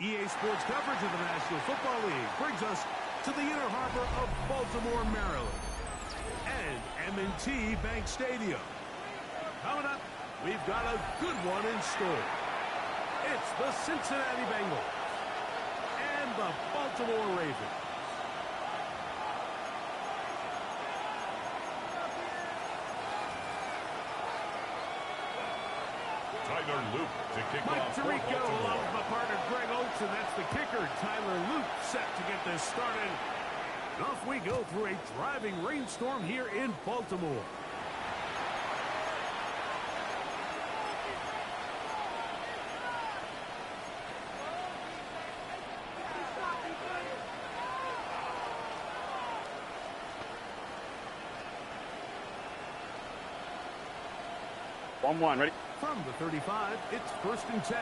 EA Sports coverage of the National Football League brings us to the inner harbor of Baltimore, Maryland, and M&T Bank Stadium. Coming up, we've got a good one in store. It's the Cincinnati Bengals and the Baltimore Ravens. Tyler Luke to kick Mike off for Tirico, Baltimore. along with my partner Greg Oates, and that's the kicker, Tyler Luke, set to get this started. And off we go through a driving rainstorm here in Baltimore. One, ready? From the 35, it's 1st and 10.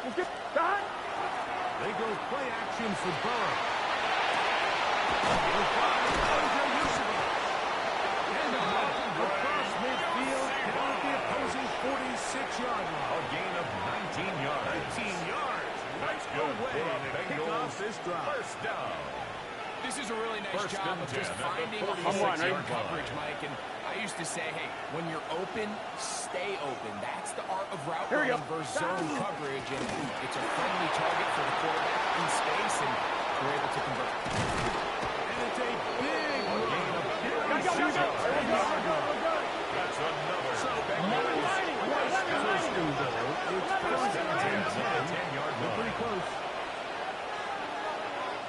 Let's get that. They go play action for Burrow. Across midfield, down at the opposing 46-yard line. A gain of 19 yards. 19 yards. That's Right good away for to the kick Bengals. off this drive. First down. This is a really nice First job and of just 10 at finding the a 46-yard coverage, line. Mike. And I used to say, hey, when you're open, stay open. That's the art of route Here we running go. versus zone coverage. And it's a friendly target for the quarterback in space, and we're able to convert. And it's a big run. Go. That's another So, Bengals. First and goal. It's first and 10. 10-yard They're line. pretty close.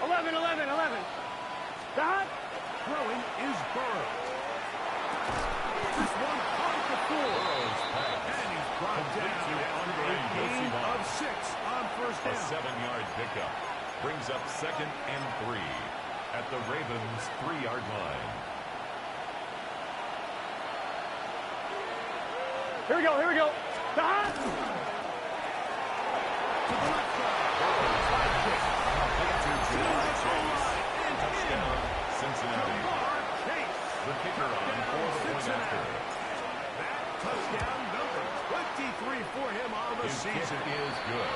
11. That. Throwing is Burrow. This one caught the floor. And he's brought down after a gain of 6 on first A down. 7-yard pickup brings up 2nd and 3 at the Ravens' 3-yard line. Here we go. That. To the left side. Touchdown, Cincinnati. Chase. The kicker on for the point after. That touchdown number 23 for him on the His kick season. is good.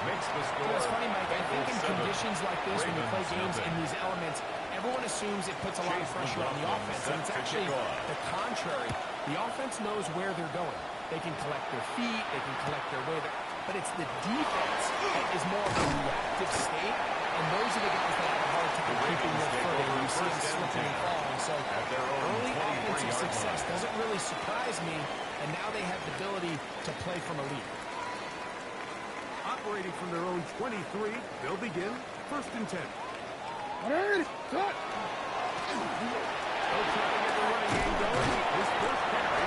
Makes the score. It's funny, Mike. I think in 7. conditions like this, when you play Ravens, games in nothing. these elements, everyone assumes it puts a lot of Chase pressure on the McLaughlin offense. set And it's to actually kick off. the contrary. The offense knows where they're going. They can collect their feet. They can collect their way. But it's the defense that is more of a reactive state. And those are the guys that have a hard time keeping their footing. You see them slipping and falling. So early offensive success doesn't really surprise me. And now they have the ability to play from a lead. Operating from their own 23, they'll begin 1st and 10. Ready. Cut. They'll try to get the running game going. His first carry.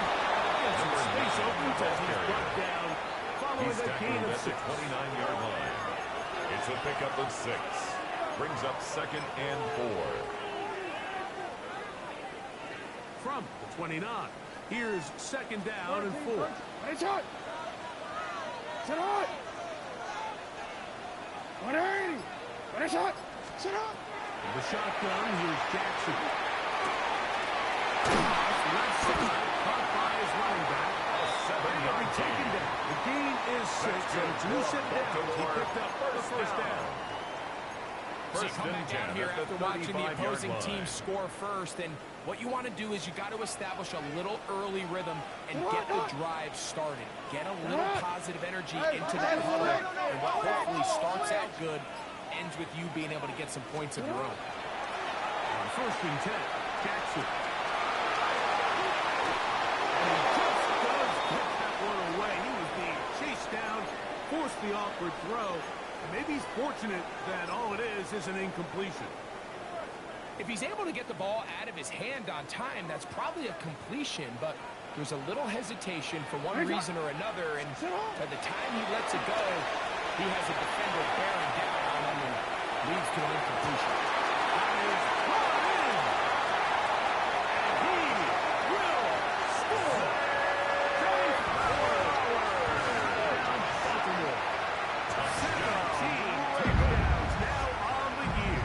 Gets some space opens as he's brought down following He's a gain tackled of at the 6. 29-yard line. It's a pickup of 6. Brings up 2nd and 4. From the 29, here's 2nd down and 4. Ready, shot. Sit on. 180. Ready, shot. Sit on. The shotgun, here's Jackson. Left side, caught by his running back. A 7-yard Taken gain. down. The gain is 6, and it's Lucid down. He picked up the first down. So you First come and back down 10 here at the after watching the 35-yard opposing line. team score first, and what you want to do is you got to establish a little early rhythm and get the drive started. Get a little positive energy into that huddle, and what hopefully starts out good ends with you being able to get some points of your own. On 1st and 10, Jackson. And he just does put that one away. He was being chased down, forced the awkward throw. Maybe he's fortunate that all it is an incompletion. If he's able to get the ball out of his hand on time, that's probably a completion, but there's a little hesitation for one reason or another, and by the time he lets it go, he has a defender bearing down on him and leads to an incompletion. That is brought in. And he will score. Baltimore. 17 takedowns now on the year.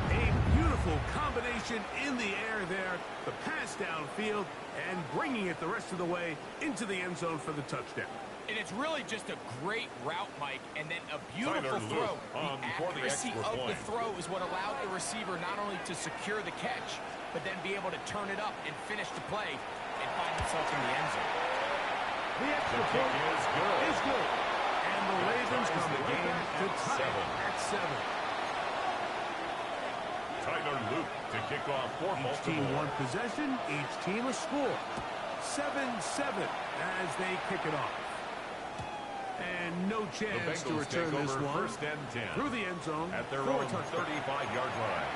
A beautiful combination in the air there. The pass downfield and great swinging it the rest of the way into the end zone for the touchdown. And it's really just a great route, Mike, and then a beautiful Tyler throw. Luke The for the accuracy extra of the point. throw is what allowed the receiver not only to secure the catch, but then be able to turn it up and finish the play and find himself in the end zone. The extra The kick point is good. is good. And the Ravens ties come the right game back to at tie it 7. at 7. Tyler Luke to kick off for Each team Baltimore. one possession, each team a score. 7-7 as they kick it off. And no The chance to Bengals return take this over one first and 10 through the end zone at their for a own touchdown. 35-yard line.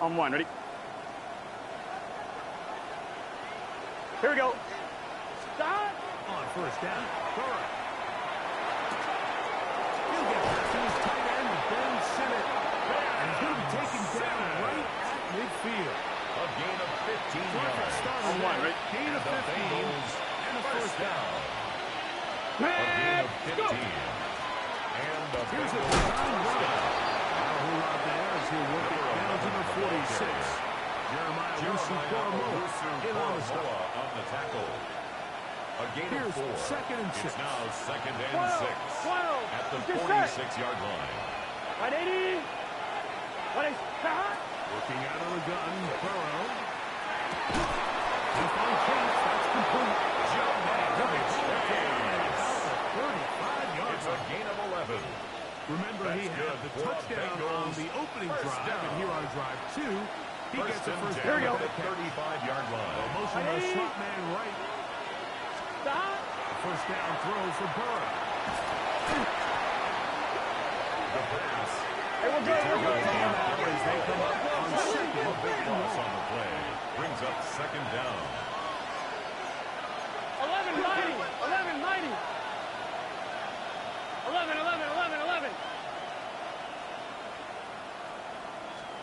On one, ready? Here we go. Start. On first down, Burrow. He'll get past his tight end, Ben Simmons. And he's going to be taken down right at midfield. A gain of 15 Terrific yards. start On one, right? Gain of The 15 Bengals and a first down. A gain of 15. And the Here's a Bengals design first run. down. Now a whole lot there as he'll work it down to the 46. Jeremiah Owusu in on the stop. on the tackle. A gain Here's of 4. second and 6. It's now second and 12, 6 at the Get set. 46-yard line. 180. Ready? Start. Looking out of the gun, Burrow. Deep on Chase, that's complete. It's a gain of 11. Remember, he That's had good the for touchdown Bengals. on the opening First drive, down. and here on drive 2, he gets the first and down. 10 Here we go. at the 35-yard line. Motion by Ready? slot man right. Start. The first down throw for Burrow. The pass. Hey, we're good. We're good. Timeout as they come up on second A big and loss long. on the play. Brings up second down. 1190. 1190. 11, 11, 11, 11.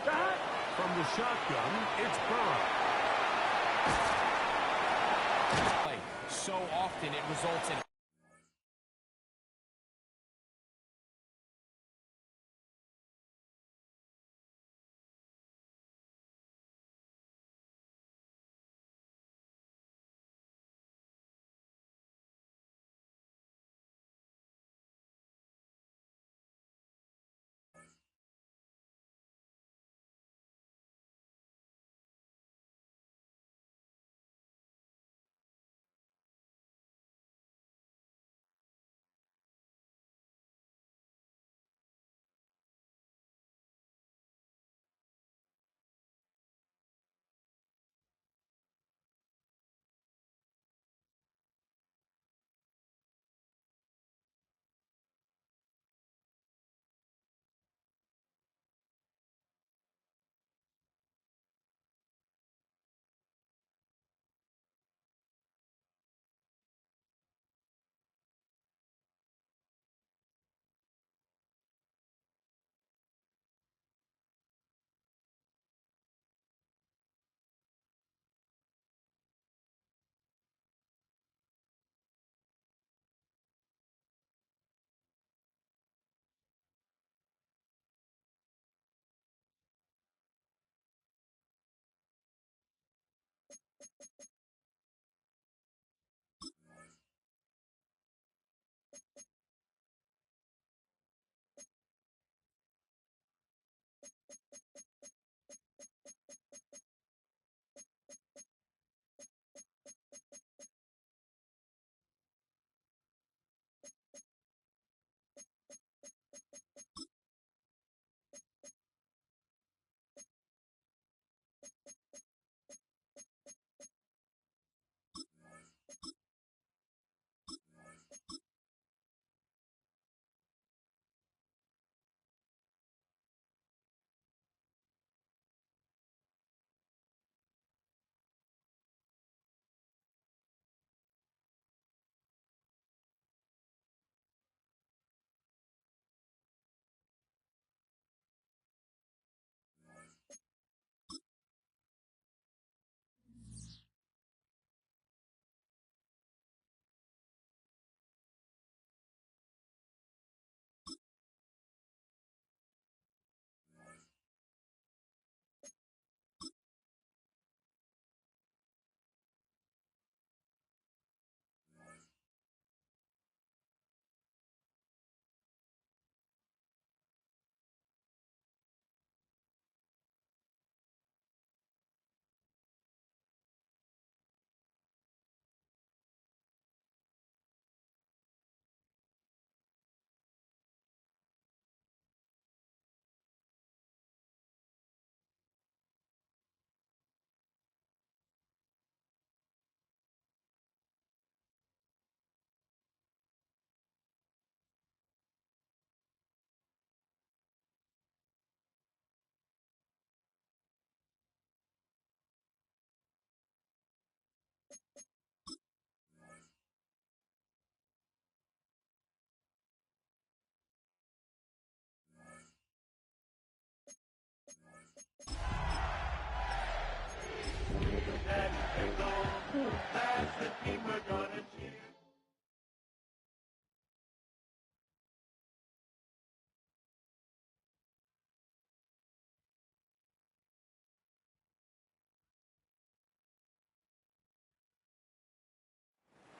Start. From the shotgun, it's Burrow. So often it results in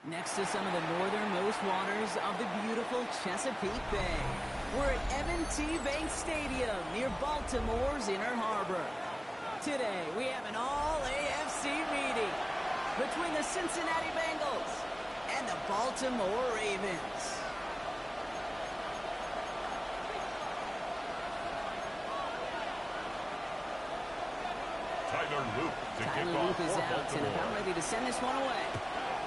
Next to some of the northernmost waters of the beautiful Chesapeake Bay, we're at M&T Bank Stadium near Baltimore's Inner Harbor. Today, we have an all-AFC meeting between the Cincinnati Bengals and the Baltimore Ravens. Tyler Luke to kick Tyler off Luke is for out and Baltimore. about ready to send this one away.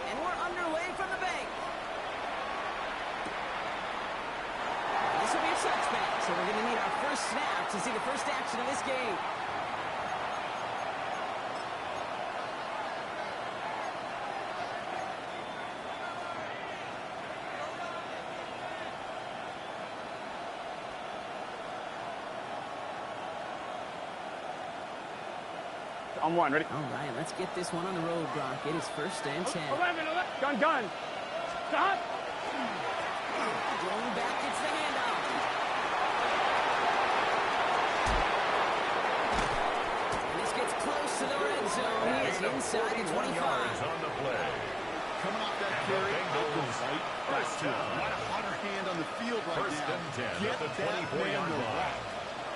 And we're underway from the bank. This will be a touchback, so we're going to need our first snap to see the first action of this game. On one, ready? All right, let's get this one on the road, Brock. It is 1st and 10. 11, 11. Gun. Stop. Rolling back, it's the handoff. And this gets close to the red zone. He is inside the 41 yards 25. on the play. Coming off that And carry, the Bengals right back to him. What a hotter hand on the field right First now. and 10 Get at the that 24-yard man the line. rock.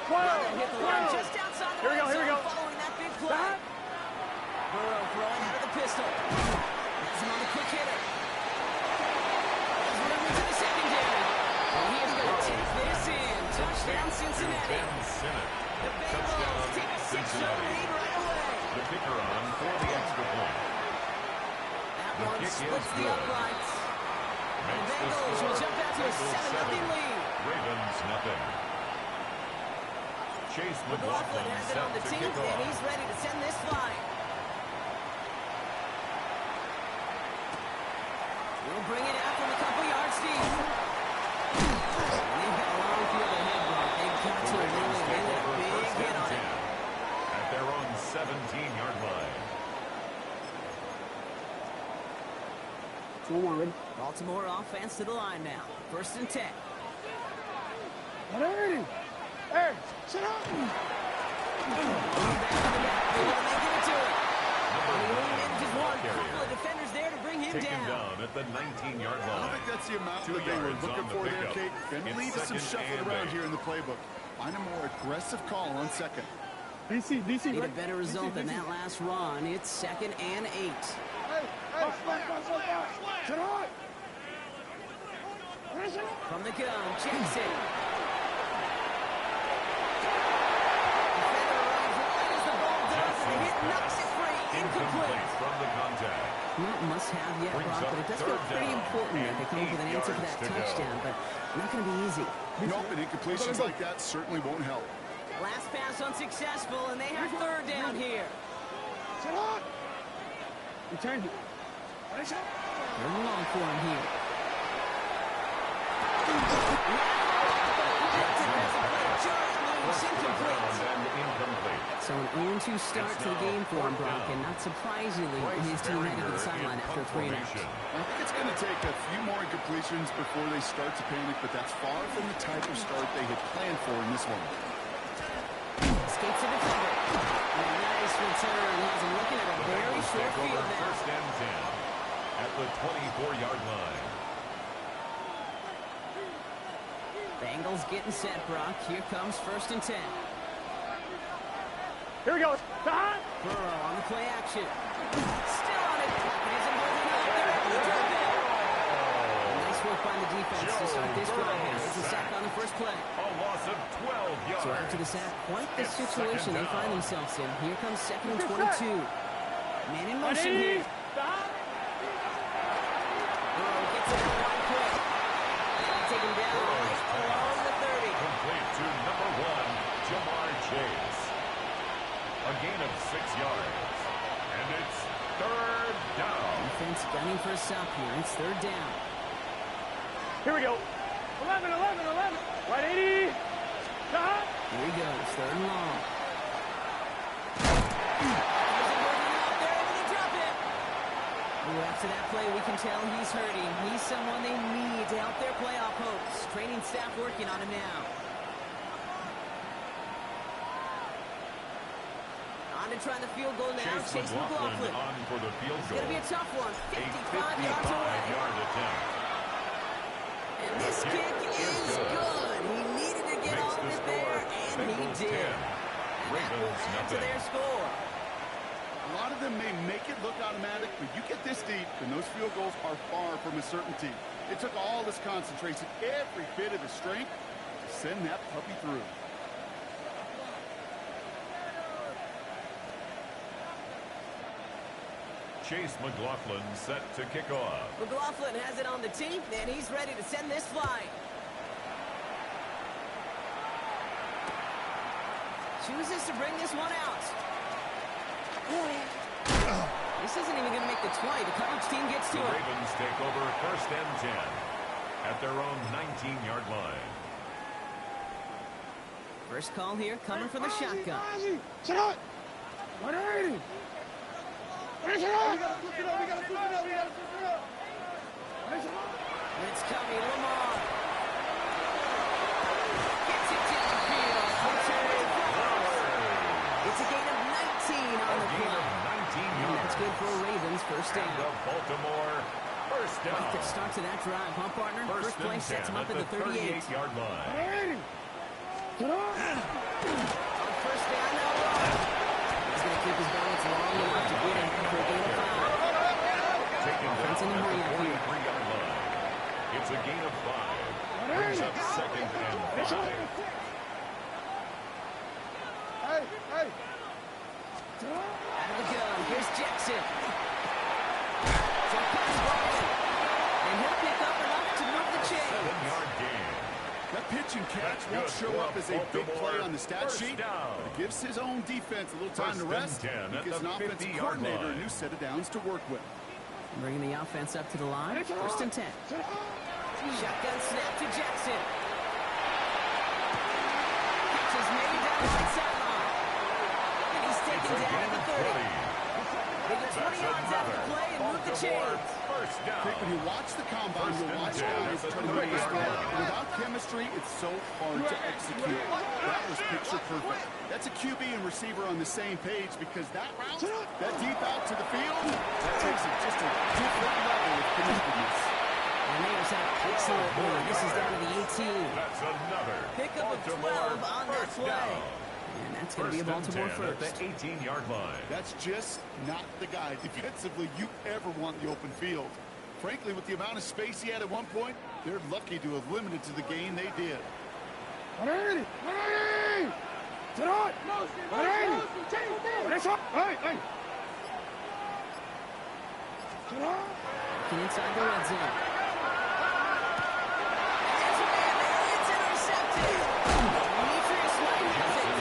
Runner hit the line just outside the red Here we go. zone following that big play. Burrow throwing out of the pistol. Has him on the quick hitter. Has room into the secondary. And he is going to take this in. Touchdown, Cincinnati. Ben Simmons. The Bengals Touchdown, take a 6-0 Cincinnati. lead right away. The kicker on for the extra point. That The one kick splits is the good. uprights. And the Makes the Bengals score will jump out to a Bengals 7-0 lead. Ravens nothing. Chase McLaughlin McLaughlin has it set on the to team, kick and off. he's ready to send this flying. We'll bring it out from a couple yards deep. They've got a long field ahead, Brock. They've got to The really Ravens take land a over big first hit and on 10 it. at their own 17-yard line. Baltimore offense to the line now. 1st and 10. Ready? Hey, sit up. Back to the backfield, and they give it to him. And he only manages one. Couple of defenders there to bring him Taken down. down at the 19-yard I don't line. think that's the amount 2 that they were yards looking on the for there, pickup. Kate. Going to It's lead to some second shuffling and around 8. here in the playbook. Find a more aggressive call on second. DC, Need a right? better result than that last run. It's 2nd and 8. Hey, sit on. From the gun, chase it. Defender runs right as the ball does, and the hit knocks it free. Incomplete. From the contact. Not must have yet, Brings Brock, up but it does feel third pretty down important that they come up with an and answer for 8 that yards to go. touchdown, but not going to be easy. Nope, and incompletions like that certainly won't help. Last pass unsuccessful, and they have 3rd down here. Sit on. Return it. They're long for him here. And incomplete. So an 0-2 start to the game for him, Brock, and not surprisingly, his team headed to the sideline after 3 and out. I think it's going to take a few more incompletions before they start to panic, but that's far from the type of start they had planned for in this one. Escapes the defender. And a nice return. He has him looking at a very short Take over field now. 1st and 10 at the 24-yard line. Bengals getting set, Brock. Here comes 1st and 10. Here we go. Stop. Burrow on the play action. Still on it. It isn't holding up. They're able to drop it. Nice work by the defense to start this drive here. It's a sack on the first play. A loss of 12 yards. So after the sack, quite the It's situation they second find down. themselves in. Here comes 2nd and 22. Man in motion here. Stop. Burrow gets it wide quick. Take him down right along the 30. Complete to number 1, Jamar Chase. A gain of 6 yards. And it's 3rd down. Defense gunning for a stop here. It's 3rd down. Here we go. 11. Right, 80. Stop. Here he goes. 3rd and long. After that you can tell he's hurting. He's someone they need to help their playoff hopes. Training staff working on him now. On to try the field goal now. Chase McLaughlin. On for the field It's goal. going to be a tough one. 55 A yards away. 55-yard attempt. And this kick is good. He needed to get all of it there, and he did. And that will add to their score. A lot of them may make it look automatic, but you get this deep, and those field goals are far from a certainty. It took all his concentration, every bit of his strength, to send that puppy through. Chase McLaughlin set to kick off. McLaughlin has it on the tee, and he's ready to send this flying. Chooses to bring this one out. This isn't even going to make the 20. The coverage team gets to The it. Ravens take over 1st and 10 at their own 19-yard line. First call here coming from the shotgun. Sit out. 180. It's coming, Lamar. Gets it downfield. It's a gain of 19 on the Gain play. of 19 And yards. that's good for Ravens. First And down. the Baltimore first down. Right that starts to that drive, huh, partner? First play and sets him 10 up at the 38. 38-yard line. On first down, now run. He's going to keep his balance long enough to get in for a gain of 5. Taken Offense in down the at the hurry up here. 43-yard line. It's a gain of 5. Brings up 2nd and 5. Hey, hey. Out of the gun, here's Jackson. So pass ball in. And he'll pick up enough to move the chains. 7-yard gain. That pitch and catch That's won't good show for up as a big Baltimore. play on the stat First sheet, down. but it gives his own defense a little time to 1st and rest. 10 at Gives the an offensive 50-yard coordinator a line. new set of downs to work with. Bringing the offense up to the line. First and 10. Shotgun snap to Jackson. Catch is made down the right sideline. And he's taken down at the 30. They get 20 yards out of the play and move the chains. First down. Vic, when you watch the combine, First you'll and watch 10 guys at the try to make this 30-yard play. line. Without chemistry, it's so hard to execute. That was picture perfect. That's a QB and receiver on the same page because that route, that deep out to the field, that takes it just a different level of connectedness. And there's that excellent move. This is down to the 18. That's another Pick up a Baltimore 12 on that first play. down. And that's going to be a First and Baltimore 10 at first. the 18-yard line. That's just not the guy defensively you ever want in the open field. Frankly, with the amount of space he had at one point, they're lucky to have limited to the gain they did. 180. 180. Sit out. 180. That's up. Hey, hey. Sit out. Looking inside the red zone. There's a man there. It's intercepted. Demetrius White has it.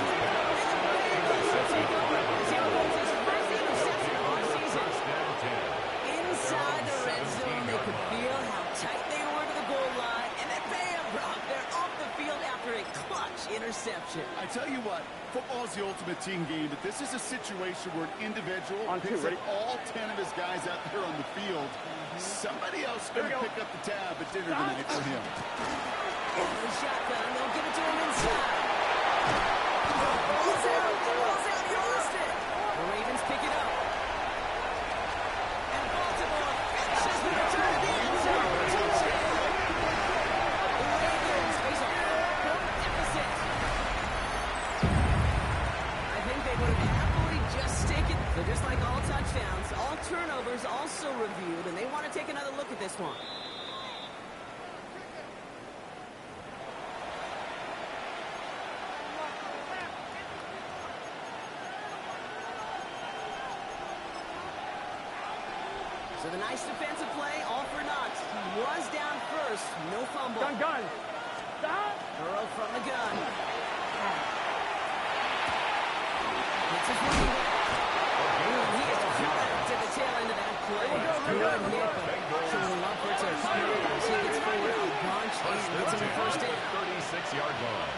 His first interception of the season. First and 10. Inside the red zone, they could feel how tight they were to the goal line, and then bam, Brock, they're off the field after a clutch interception. I tell you what, football is the ultimate team game, but this is a situation where an individual On two, picks up ready? all 10 of his guys out there on the field. Somebody else is going to pick up the tab at dinner tonight for him. The shotgun, they'll give it to him inside. Ball's out, you lost it. The Ravens pick it up. And Baltimore finishes the return to the end zone. Touchdown. The Ravens face a 4-point deficit. I think they would have happily just taken. So just like all touchdowns, all turnovers also reviewed, and they want to take another look at this one. So the nice defensive play, all for naught. He was down first, no fumble. Gun. Stop. Burrow from the gun. Hits his running back. And he is to the tail end of that play. Good hit, but showing love for it to come in as he gets forward on launch and gets him the first down. 36-yard line.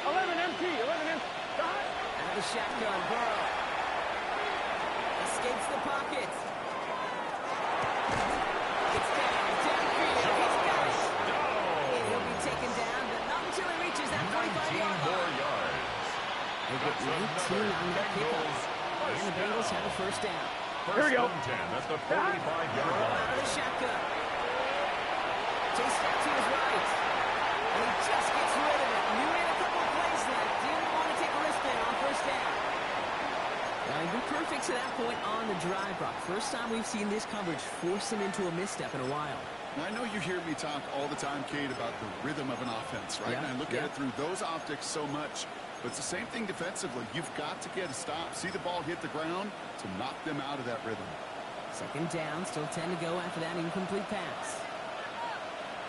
11 MT. 11 MT. Out of the shotgun, Burrow. Escapes the pocket. It's 19 another on that kickoff. And the Bengals have a first down. First and 10 at the 45-yard line. Out of the shotgun. Chase steps to his right. And he just gets rid of it. You had a couple of plays left. Didn't want to take a risk there on first down. Now, he's been perfect to that point on the drive, Brock. First time we've seen this coverage force him into a misstep in a while. Now, I know you hear me talk all the time, Kate, about the rhythm of an offense, right? Yeah, And I look at it through those optics so much. But it's the same thing defensively. You've got to get a stop, see the ball hit the ground to knock them out of that rhythm. Second down, still 10 to go after that incomplete pass.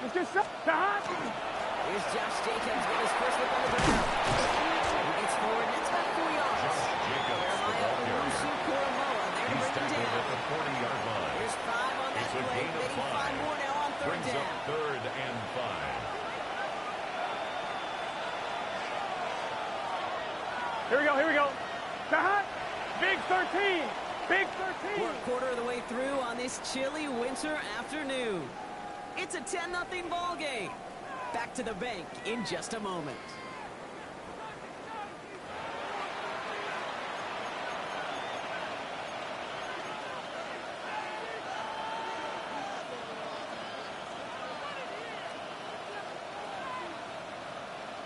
Let's get set. Here's Josh Jacobs with his first look on the ground. He gets forward, and it's about 4 yards. Josh Jacobs, the ball carrier. There to He's bring him tackled down. at the 40-yard line. There's 5 on that It's a play. gain of They need 5 more now on third Brings down. up 3rd and 5. Here we go, here we go. Big 13. Big 13. We're a quarter of the way through on this chilly winter afternoon. It's a 10-0 ball game. Back to the bank in just a moment.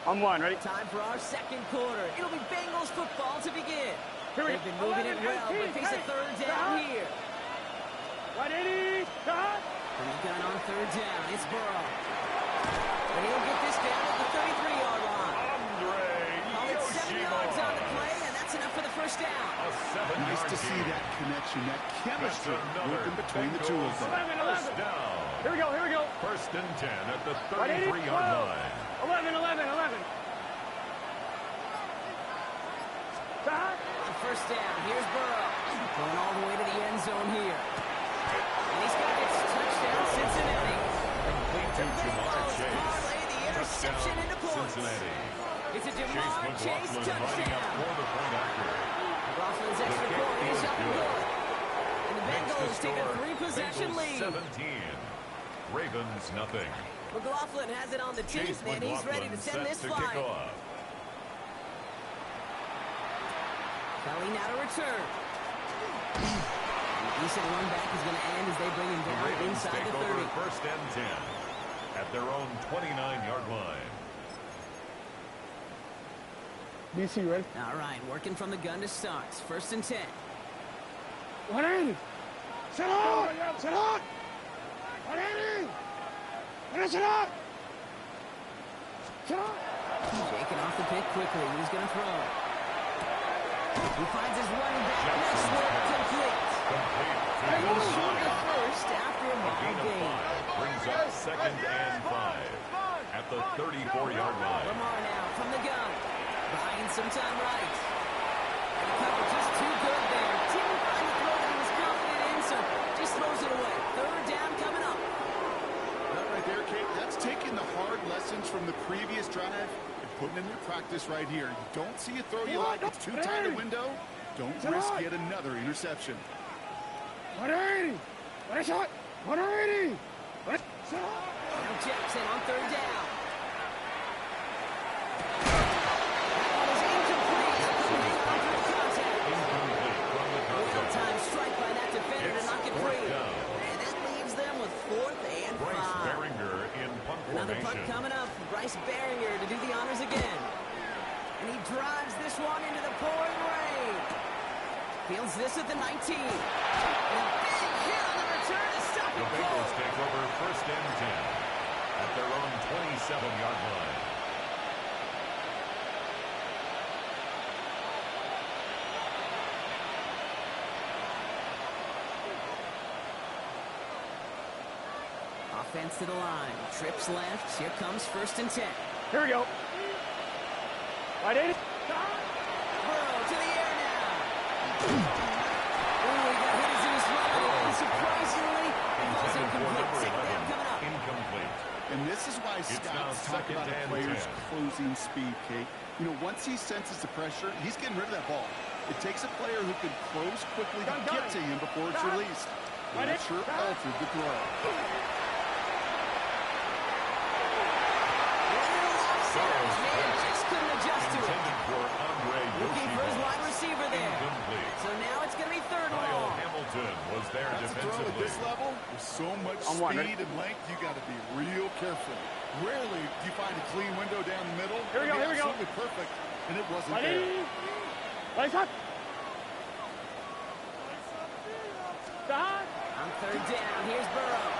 On one, ready? Time for our second quarter. It'll be Bengals football to begin. Here we They've go. been moving it well, but face a third down here. 180. From the gun on third down, it's Burrow. And he'll get this down at the 33-yard line. Call it 7 yards on the play, and that's enough for the first down. A 7-yard Nice to see that connection, that chemistry working between the two of them. 11. First down. Here we go, here we go. First and 10 at the 180, 33-yard line. 11. On first down, here's Burrow. Going all the way to the end zone here. And he's got it. Touchdown, Cincinnati. Complete to Jamar Chase. Parlay the interception Touchdown, into points. Cincinnati. It's a Chase Jamar Chase McLaughlin lining up touchdown. for the point after. McLaughlin's The extra kick point is is up and good. good. And the Makes the Bengals take a score 3-possession Bengals lead. 17. Ravens nothing. McLaughlin has it on the Chase teeth, and he's ready to send set this to flight. kick off. Kelly now to return. The decent run back is going to end as they bring him The down Ravens inside take the over 30. first and 10 at their own 29-yard line. DC, ready? All right, working from the gun to start. First and 10. 180. Sit on. 180. Sit on. Shaking off the pick quickly. He's going to throw. He finds his running back. Nice work, complete. He's short at first after a ball Gain of game. 5 brings up second and 5 at the 34-yard line. Lamar now from the gun. Buying some time right. And the coverage is too good there. Didn't find the throw that he was confident in, so just throws it away. Third down coming up. That right there, Kate, that's taking the hard lessons from the previous drive and putting them into practice right here. You don't see a throw you like, it's too tight a window. Don't risk yet another interception. 180. 180. Now Jackson on third down. Real-time strike by that defender to knock it free. And that leaves them with 4th and 5. Bryce Baringer in punt Another punt formation. coming up for Bryce Baringer to do the honors again. And he drives this one into the pouring rain. Fields this at the 19. And a big hit on the return to stop The it Bengals cold. take over first and 10 at their own 27-yard line. Offense to the line. Trips left. Here comes first and 10. Here we go. 180. Burrow to the air now. Oh, he got hit as he was running. And surprisingly, it falls Intended for incomplete. number Second down 11. coming up. Incomplete. And this is why now scouts talk second about a and player's 10. closing speed, Kate. You know, once he senses the pressure, he's getting rid of that ball. It takes a player who can close quickly to get to him before it's released. And that sure altered the throw. Man just couldn't adjust to it. Intended for Andre Looking That's a throw at this level. With so much speed and length, you got to be real careful. Rarely do you find a clean window down the middle. Here we go, here we go. Absolutely perfect, and it wasn't Ready? there. Lights up. Stop. On third down, here's Burrow.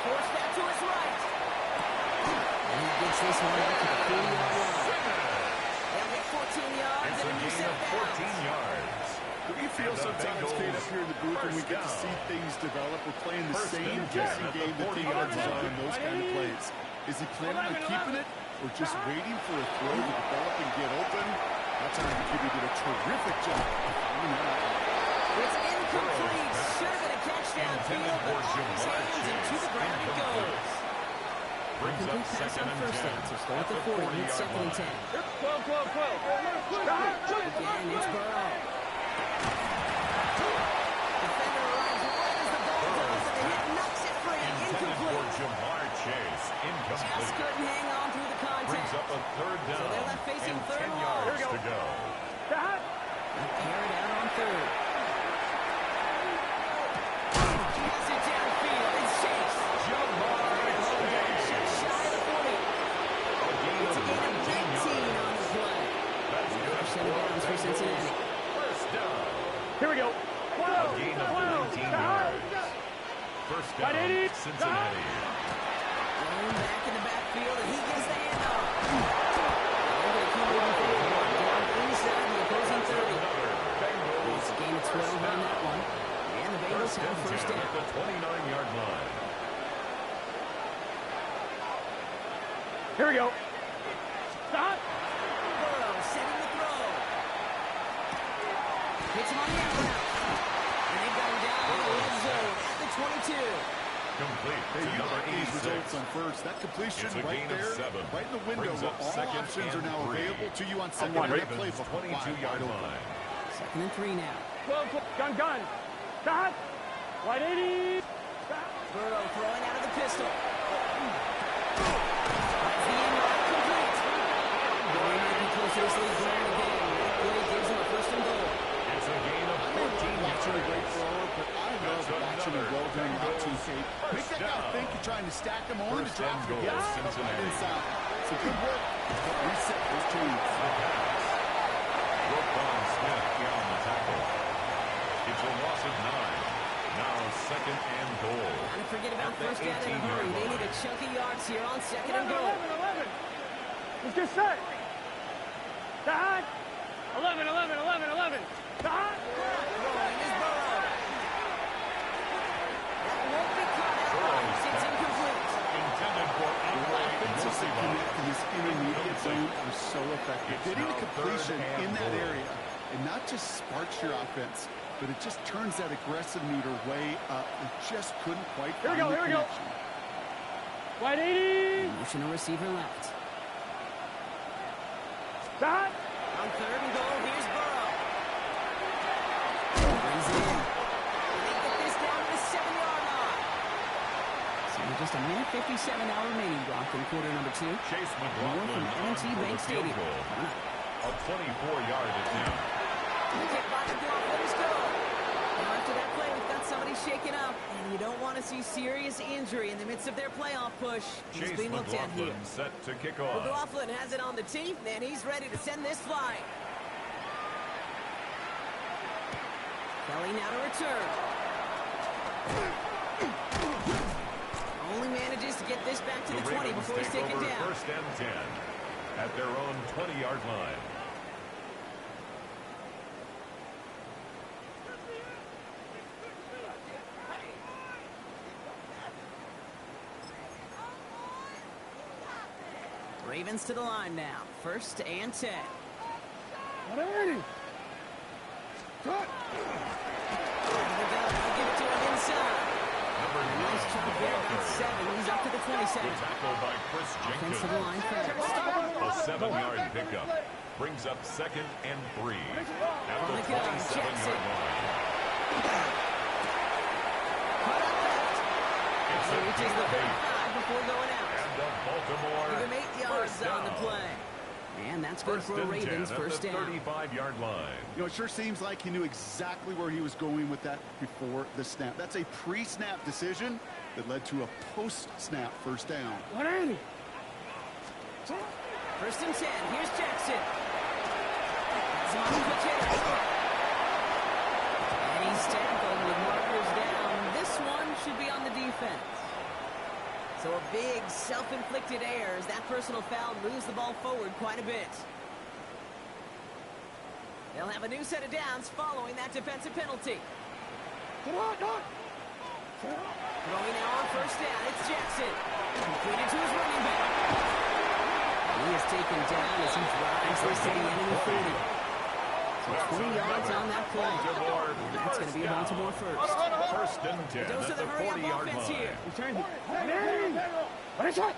Force that to his right. And he gets this one out to the 40-yard line. They'll get 14 yards It's and a a new gain set of of 14 downs. yards. We feel And the sometimes, Kate, up here in the booth, when we get to first see down. things develop. We're playing the First same and 10 guessing at the game that 40 Tckl yard is on line. in those kind of plays. Is he planning on keeping it, or just waiting for a throw to develop and get open? That time the QB did a terrific job of finding that out. It's incomplete. Should have been a catch downfield, but off his hands and to the ground it goes. Brings up Incomplete pass second on and first 10 down, so start at the 40, 40 it's second and 10. 12. Again, it's Burrow. Defender arrives right as the ball goes, and the hit knocks it free. intended for Incomplete. Jamar Chase. Just Incomplete. couldn't hang on through the Brings contact. up a third down So they're left facing and third 10 and long. yards Here we to go. Stop. Carried out on third. Pass it downfield. It's Chase. Jamar Chase. Just shy of the 40. It's a gain of 19 on the play. That's good First set of downs for Cincinnati. First down. Here we go. A gain of 19 yards. First down, Cincinnati. Thrown back in the backfield, and he gets the handoff. And they keep moving forward. Down inside the opposing 30. It's a gain of 12 on that one. And the Bengals have first down. At the 29-yard line. Here we go. Stop. Burrow setting the throw. Hits him on the out route. And they've got him down in the red zone at the 22. Complete Hey, to you number like these 86. results on first. That completion It's a right gain of there, 7. right in the window Brings where up all second options are and now 3. available to you on second one. and that Ravens, playbook. 22-yard line. Second and 3 now. 12. Gun. Stop. Wide 80. Stop. Burrow throwing out of the pistol. That's the end route complete. They might be close to this lead ground again. That play gives him a first and goal. It's a gain of 14 Watching a great yards. thrower, but I love watching a well-done route to Kate. Make that guy think you're trying to stack him on to First drop and the goal, hits. Cincinnati. Right inside. So good work. Help reset those chains. Roquan Smith beyond the tackle. It's a loss of 9. Now second and goal. Not forget about At the first down in a 18-yard hurry. They line. need a chunky yards here on second and 11. goal. Let's get set. Stop. 11. Stop. Throwing is Burrow. That won't be caught outright. It's incomplete. Intended for outright Offenses that Wilson. connect in this intermediate zone are so effective. It's Getting a now completion third and in that goal. area, it not just sparks your offense, but it just turns that aggressive meter way up. It just couldn't quite Here we find go, the here we go. connection. Wide 80. Motion to receiver left. Stop. On third and goal, here's Burrow. Brings it in. And they get this down to the 7-yard line. So just a minute 57 now remaining, Brock, in quarter number 2. Chase More McLaughlin from on M&T for Bank the field Stadium. goal. Coming up. A 24-yard attempt. Kick by the block, let us go. Now after that play, we've got somebody shaken up, and you don't want to see serious injury in the midst of their playoff push. He's Chase being looked at here. McLaughlin set to kick off. McLaughlin has it on the tee, and he's ready to send this flying. Kelly now to return. Only manages to get this back to the 20 Ravens before he's take taken over down. first and 10 at their own 20-yard line. Ravens to the line now. First and 10. Wide 80. They'll give it to him inside. Number 9, Nice job there by 7. He's up to the 27. Good tackle by Chris Offense to the Jenkins. line first. A 7-yard pickup brings up second and 3 at On the the go, 27-yard line. Cut out left. It's He a reaches the gain of 8 35 before going out. and the Baltimore Give him 8 yards first on the down. play. And that's good for a Ravens first down. 35-yard line. You know, it sure seems like he knew exactly where he was going with that before the snap. That's a pre-snap decision that led to a post-snap first down. 180. First and 10. Here's Jackson. That's on the kick. And he's tackled with markers down. This one should be on the defense. So a big self-inflicted error as that personal foul moves the ball forward quite a bit. They'll have a new set of downs following that defensive penalty. Throwing now on first down, it's Jackson. Completed to his running back. He is taken down as he drives this to the enemy 40. So 20 yards on that play. That's going to be a Baltimore first. First and 10 Goes to at the the What 40-yard hurry-up offense line. here. is that?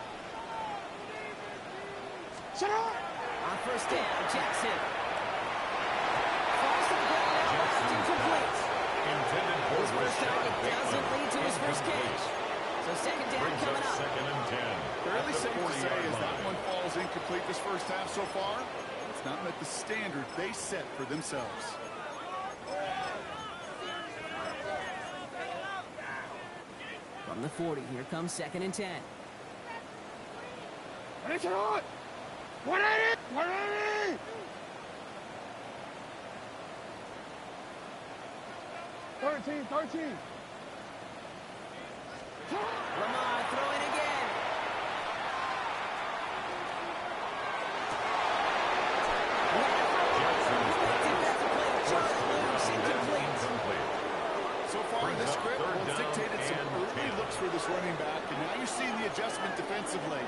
On first down, Jackson. Falls to the ground now, left incomplete. Intended for His first target doesn't lead to his first catch. So second down Brings coming up up. second and 10. Fairly at the safe to say 40-yard as that line. one falls incomplete this first half so far. It's not met the standard they set for themselves. From the 40, here comes second and 10. 180. 13. Lamar throwing again. So far in this script, it's dictated some early looks for this running back, and now you're seeing the adjustment defensively.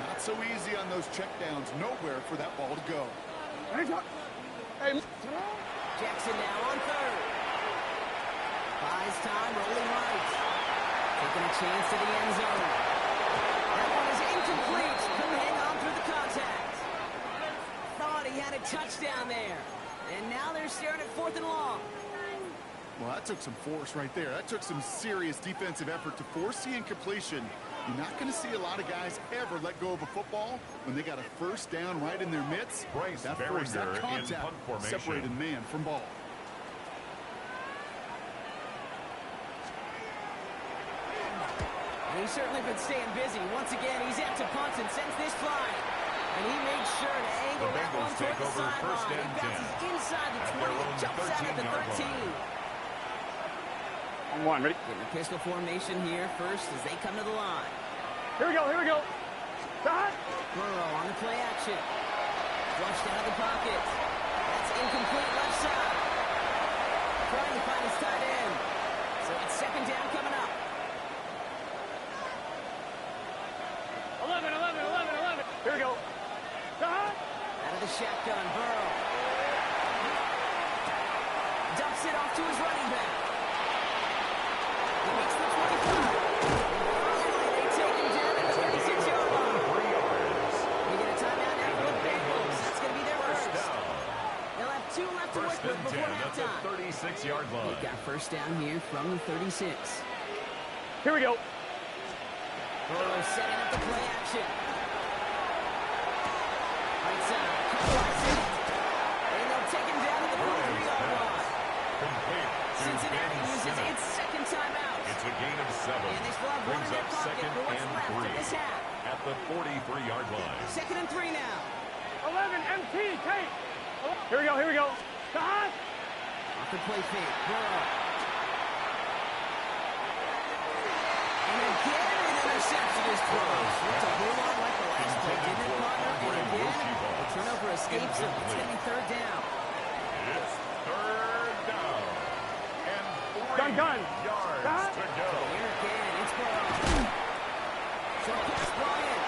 Not so easy on those checkdowns. Nowhere for that ball to go. Jackson now on third. Buys time, rolling right. Taking a chance to the end zone. That one is incomplete. Couldn't hang on through the contact. Thought he had a touchdown there. And now they're staring at 4th and long. Well, that took some force right there. That took some serious defensive effort to force the incompletion. You're not going to see a lot of guys ever let go of a football when they got a first down right in their midst. Bryce That force, that Behringer in contact punt formation. separated man from ball. And he's certainly been staying busy. Once again, he's out to punt and sends this flying. And he made sure to angle that one Bengals toward take the over first sideline. It and bounces 10 inside the at 20. their It own jumps out at the 13-yard 13. line. On one, ready? Getting a pistol formation here first as they come to the line. Here we go. Burrow on the play action. Flushed out of the pocket. That's incomplete left side. Trying to find his tight end. So it's second down coming up. 11. Here we go. Out of the shotgun, Burrow. Dumps it off to his running back. He makes the 25. Finally, they take him down at the 36-yard line. 3 yards. They get a timeout now for the Bengals. Bengals. That's going to be their First first. down. They'll have 2 left to work First with and before 10 at the halftime. 36-yard line. They've got first down here from the 36. Here we go. Burrow setting up the play action. Right side, compromising. And they'll take him down to the 43-yard line. Complete to Cincinnati Ben uses Simmons. its second timeout. It's a gain of 7. And they still have one Brings in their up pocket second for what's and left of 3 this half. at the 43-yard line. Second and 3 now. 11, MT, Kate. Here we go. Off the play fake, Burrow. And again, an interception is close. Looked a whole lot like the last play, didn't it, partner? And again, the turnover escapes him. It's going to be third down. It's third down. And 3 Done. yards to go. Here again, it's Burrow. Short pass, Bryant.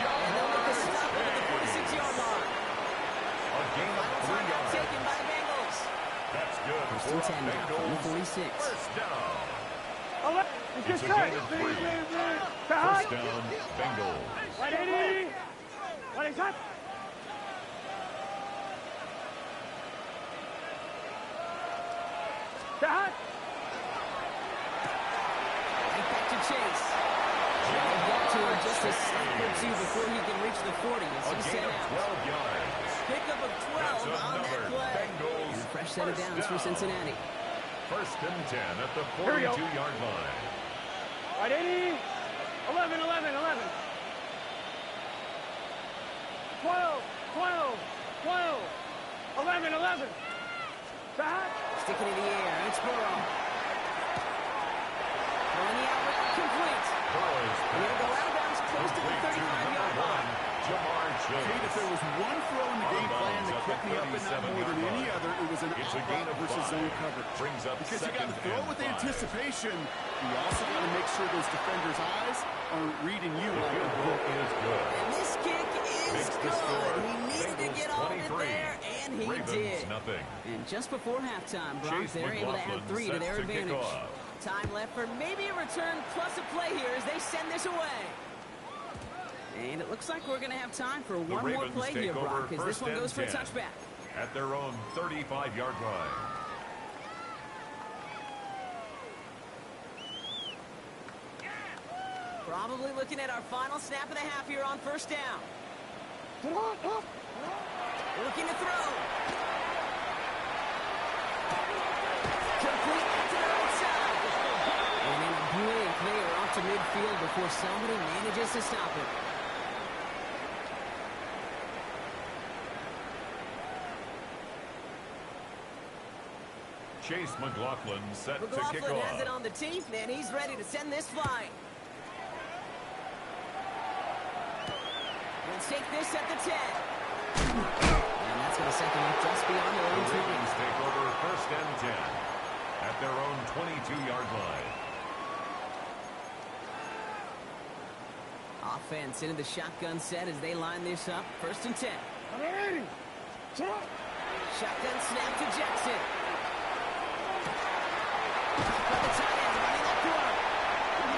And they'll make the stop at the 46-yard line. A gain of Final 3 timeout yards. taken by the Bengals. That's good First for and 10 now from the Bengals. 46. First down. It's It's a gain of 3. First down, Bengals. 180. What is that? Right back to Chase. They'll get to him just a step or two before he can reach the 40 as A he's gain sent of out. 12 yards. first set of downs for Cincinnati. First and 10 at the 42-yard line. All right, 80. 11, 11, 11. 12, 12, 12. 11, 11. Back. Sticking in the air. It's Burrow. Throwing the outlet. Complete. We're going to go out of bounds close to the 35-yard line. Kate, if there was one throw in the game plan that kept me up in that more than any other, it was an out versus zone coverage. Because you got to throw with anticipation, you also got to make sure those defenders' eyes aren't reading you like a book. And this kick is good. He needed to get all of it there, and he did. And just before halftime, Brock, they're able to add 3 to their advantage. Time left for maybe a return plus a play here as they send this away. And it looks like we're going to have time for one more play here, Brock, as this one goes for a touchback. At their own 35-yard line. Probably looking at our final snap of the half here on first down. Looking to throw. Complete to the right side. And in a blink, they are off to midfield before somebody manages to stop it. Chase McLaughlin set to kick McLaughlin off. has it on the tee, and he's ready to send this flying. Let's take this at the 10. And that's going to set them up just beyond their own 20. Ravens take over first and 10 at their own 22-yard line. Offense into the shotgun set as they line this up. First and 10. Shotgun snap to Jackson. But the tight end running up to him.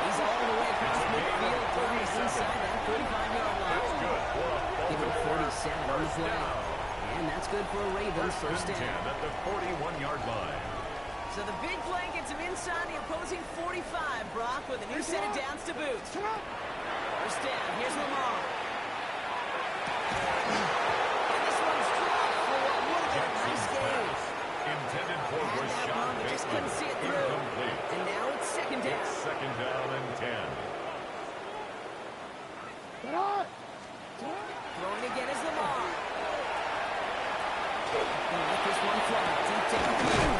He's all the way across midfield, down inside that 35-yard line. Give him 47 on the play. And that's good for a Ravens first down. At the 41-yard line. So the big play gets him inside the opposing 45, Brock, with a new set of downs to boot. First down, here's Lamar. And this one's dropped for what would have been a nice game. Intended for Rashad But just couldn't see it through. And now it's second down. It's second down and 10. Throwing again is Lamar. Gonna let this one fly. Deep downfield.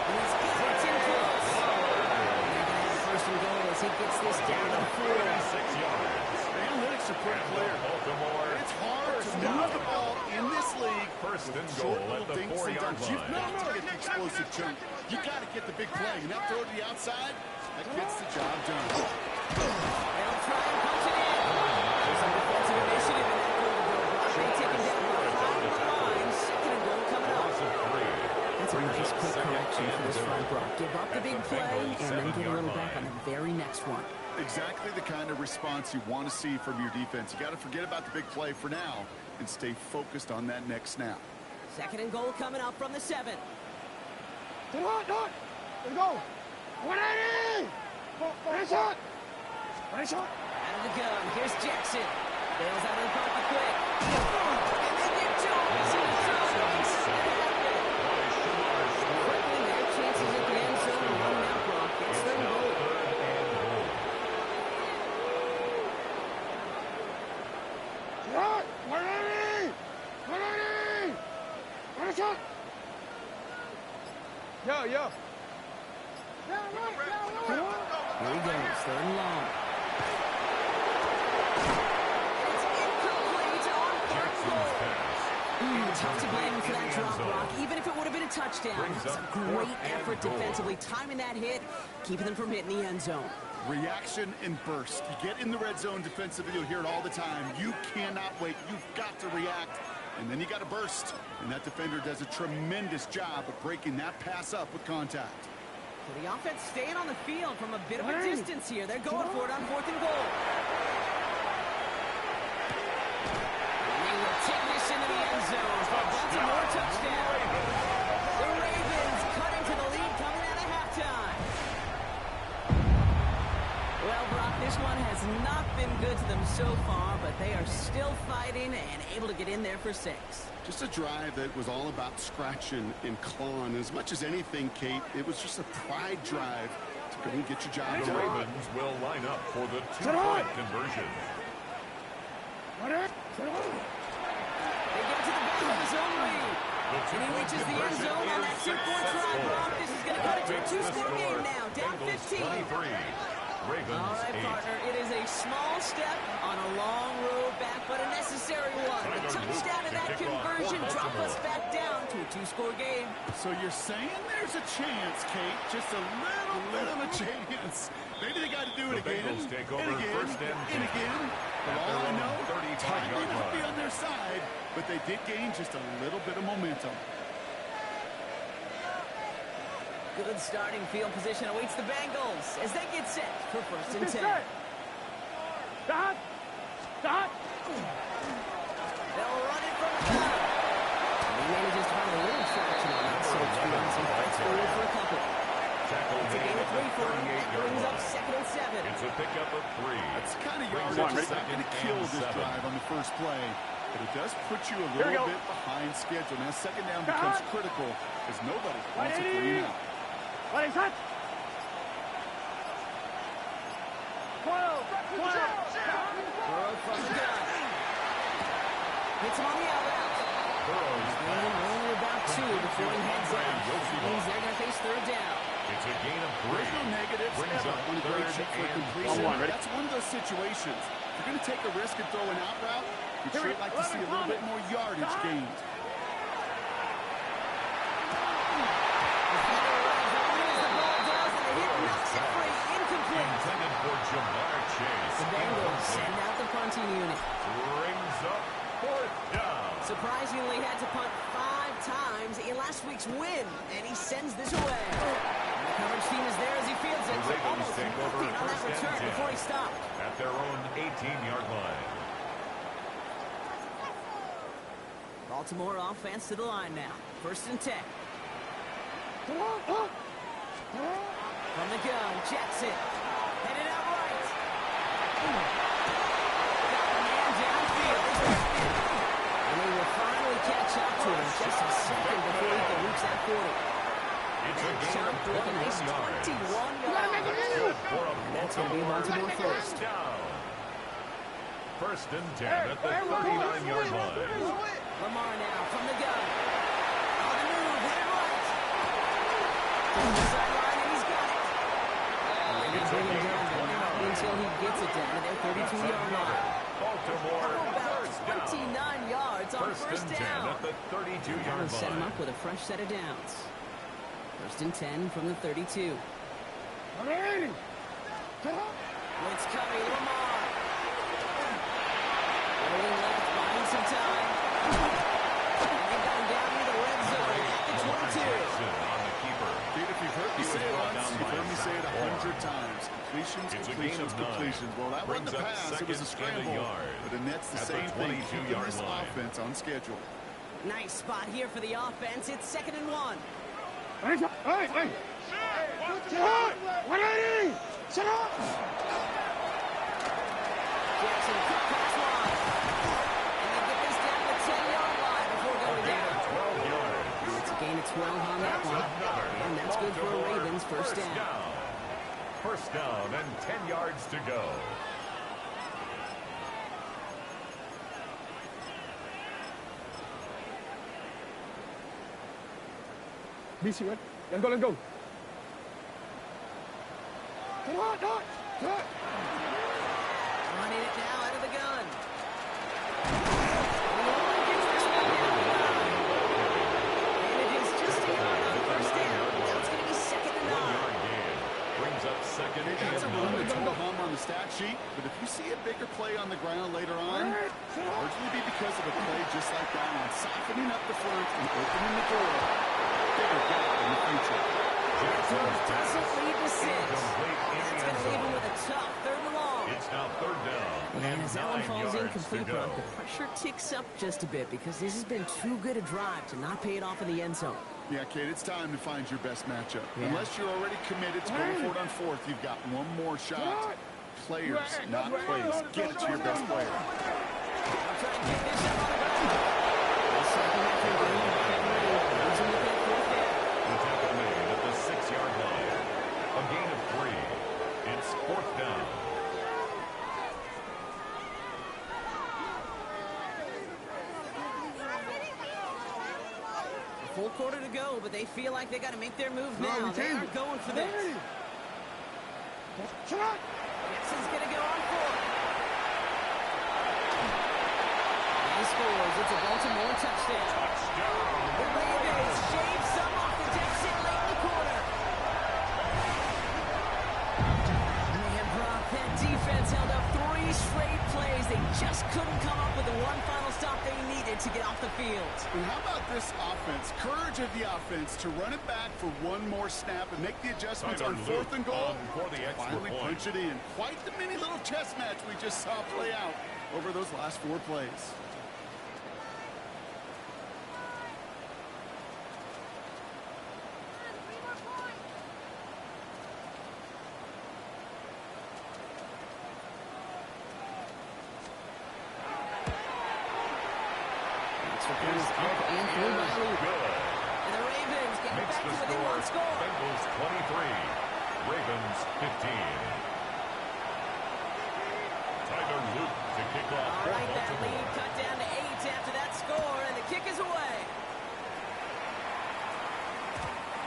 And he's got it in close. And they're gonna have first and goal as he gets this down to 46 yards. The analytics are pretty clear. Baltimore. It's hard to move the ball in this league. First and Short goal at little the dinks and 4-yard dunks. You've line. got to get the explosive chunk. You got to get the big play. And that throw to the outside, that gets the job done. They'll try and punch it in. Some defensive initiative in that quarter goal. They take him down to the 5-yard line. Second and goal coming up. Loss of 3. That's a nice quick correction for this front, Brock. Give up the big play and then get a little back on the very next one. Exactly the kind of response you want to see from your defense. You got to forget about the big play for now and stay focused on that next snap. Second and goal coming up from the 7. Let's go. 180. Nice shot. Nice shot. Out of the gun. Here's Jackson. Bails out of the pocket quick. And they get Jones. Crippling their chances at the end zone. One now, Brock. It's their goal. Shot. 180. 180. Nice shot. Yo. Here he goes. Third and long. It's incomplete on third goal. Tough to blame him for that drop, Brock, even if it would have been a touchdown. It's a great effort defensively, timing that hit, keeping them from hitting the end zone. Reaction and burst. You get in the red zone defensively, you'll hear it all the time. You cannot wait. You've got to react. And then you got to burst. And that defender does a tremendous job of breaking that pass up with contact. So the offense staying on the field from a bit of a distance here. They're going for it on fourth and goal. And they will take this into the end zone for a Baltimore touchdown. The Ravens cut into the lead coming out of halftime. Well, Brock, This one has not been good to them so far, but they are still fighting and able to get in there for 6. Just a drive that was all about scratching and clawing. As much as anything, Kate, it was just a pride drive to go and get your job The done. Ravens will line up for the 2-point conversion. They give it to the back of his own lead. And he reaches the end zone on that 2-point try block. This is going to cut it to a 2-score game now. Down 15. Ravens All right, 8. partner, it is a small step on a long road back, but a necessary one. The touchdown to that conversion drop us back down to a 2-score game. So you're saying there's a chance, Kate, just a little bit of a chance. Maybe they got to do it again, Bengals take over and again, first and and again. For all I know, 35 time may yard not be line. on their side, but they did gain just a little bit of momentum. Good starting field position awaits the Bengals as they get set for first and 10. Stop! Stop! They'll run it from the gun. He manages to find a little traction on that search field as he fights forward for a couple. Tackle It's a gain of 3 for him. That 38-yard brings up line. 2nd and 7. It's a pickup of 3. That's the kind of Brings yardage up that's not going to kill second this and 7. drive on the first play, but it does put you a Here we little go. bit behind schedule. Now, second down becomes critical as nobody wants a 180. green out. Running touch! 12! Burrow from the gun. Hits him on the out. Burrow's And only about 2 before he heads out. Means they're going to face 3rd down. It's a gain of 3. There's no negatives Brings ever up on a great 3rd shoot for and completion. 10. Ready? That's one of those situations. If you're going to take a risk and throw an out route, you'd Here we sure go. like to see a little bit more yardage gained. Intended for Jamar Chase. The Bengals send out the punting unit. Brings up 4th down. Surprisingly had to punt 5 times in last week's win, and he sends this away. The coverage team is there as he fields it. The Ravens Almost take over nothing on that first and return 10. before he stopped. At their own 18-yard line. Baltimore offense to the line now. First and 10. From the gun, Jackson. Headed out right. Got a man downfield. And they will finally catch up to him just a second before he can reach that 40. It's a gain Shot of with a nice 21 21 yards. yards. Good for a That's going to be Baltimore first. down. First and 10 at the 39-yard line. Lamar now from the gun. On the move, headed right. From the sideline, and he's got it. And they bring him down, but not until he gets it down to their 32-yard line. Baltimore About first down. 29 yards on First first and 10 down. at the 32-yard Gonna set him line. up with a fresh set of downs. First and 10 from the 32. Blitz coming, Lamar. Rolling left, buying some time. And they got him down near the red zone at the 22. Jackson on the keeper. Dude, if you've heard me He was say it brought once, down you've by heard me say it Zach 100 times. Completions, It's a gain completions, of 9. completions. Well, that wasn't a Brings up pass. It was a second and a scramble. yard. But it nets the At the same thing, 22 keeping yard this line. offense on schedule. Nice spot here for the offense. It's 2nd and 1. Hey! Sit up! 180! Sit up! Jackson, quick pass line. And they get this down to the 10-yard line before going Gain down. of 12 yards. It's a gain of 12 on that one. And that's good for a Baltimore Ravens first down. First down and 10 yards to go. BC, right? Let's go, let's go. Running it now out of the gun. And it is just a yard on first down. Now it's going to be 2nd and 9. 1-yard gain. Brings up second They got some and room to 9. total home on the stat sheet, but if you see a bigger play on the ground later on, it'll largely be because of a play just like that one, softening up the front and opening the door. Bigger gap in the future. Doesn't lead to 6. Incomplete in That's the going end to leave him zone. with a tough 3rd and long. It's now 3rd down. And as that one 9 falls yards incomplete, to go. Brock, the pressure ticks up just a bit because this has been too good a drive to not pay it off in the end zone. Yeah, Kate, it's time to find your best matchup. Yeah. Unless you're already committed to going for it on 4th, you've got one more shot. players, not plays. Get it to your best player. The tackle made at the 6-yard line. A gain of 3. It's 4th down. A full quarter to go, but they feel like they got to make their move now. They are going for this. Gibson's going to go on for it. He scores. It's a Baltimore touchdown. The Ravens shave some off the deficit late in the quarter. Man, Brock, that defense held up 3 straight plays. They just couldn't come up with the one final stop they needed to get off the field. And how about this offense? Courage of the offense to run it back for one more snap and make the adjustments on 4th and goal. For the extra Finally point. punch it in. Quite the mini little chess match we just saw play out over those last 4 plays. And the Ravens get Makes back the to within 1 score. Bengals 23. Ravens 15. Tyler Luke to kick off All for right, that Baltimore. lead cut down to 8 after that score, and the kick is away.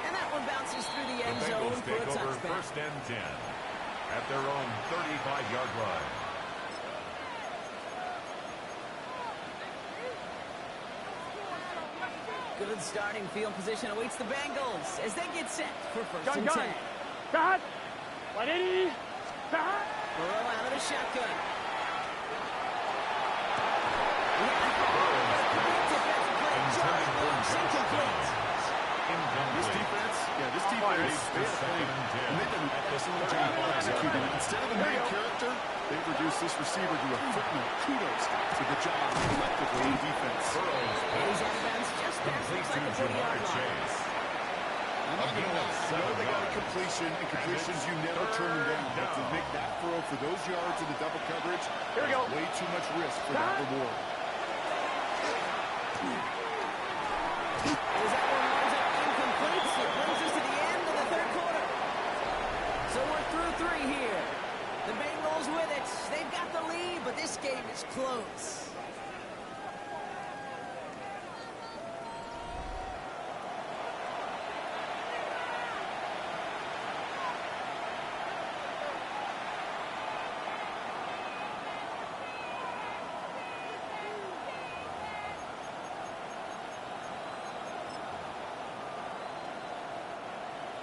And that one bounces through the The end zone Bengals for a take over touchback. 1st and 10 at their own 35-yard line. Good starting field position awaits the Bengals as they get set for 1st and 10. Cut. 180. Cut. Burrow out of the shotgun. This defense, this defense, they have done an excellent job of executing it. Instead of a main character, they've reduced this receiver to a footnote. Kudos to the job collectively in defense. He's out of bounds just past looks like the 40-yard line. I'm not going to lie. I know they got a completion, and completions, you never turn them down. But to make that throw for those yards in the double coverage, Here we go. way too much risk for that reward. As that one lines up incomplete, it brings us to the end of the 3rd quarter. So we're through 3 here. The Bengals with it. They've got the lead, but this game is close.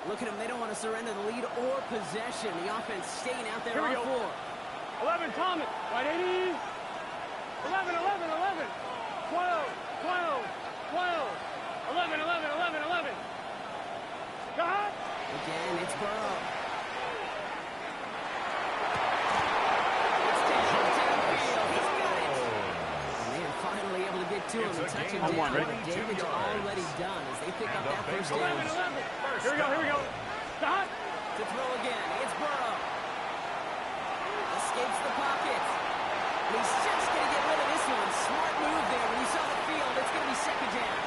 Look at them. They don't want to surrender the lead or possession. The offense staying out there Here we on go. 4. 11, Thomas. 180. 11, 11, 11. 12, 12, 12. 11, 11, 11, 11. Cut. Again, it's Burrow. He's got it. And they are finally able to get to him and touch him down. What damage already done as they pick up that 1st down. 11, 11. Here we go, here we go. Cut. To throw again, it's Burrow. Escapes the pocket. And he's just going to get rid of this one. Smart move there. When you saw the field, it's going to be 2nd down.